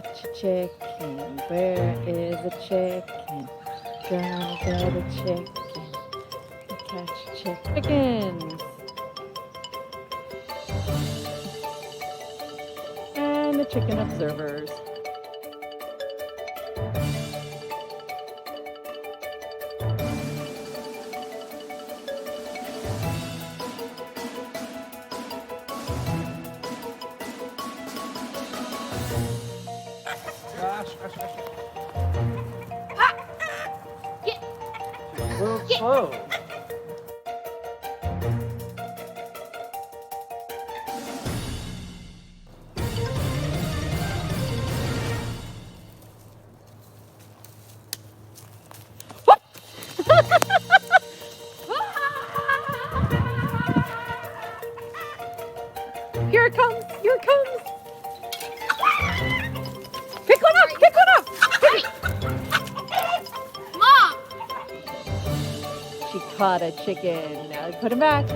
catch a chicken. Where is a chicken? Gonna get a chicken. Catch chickens. And the chicken observers. A little slow. Here it comes! Here it comes! Pick one up! Pick one up! Mom! She caught a chicken. Now put him back.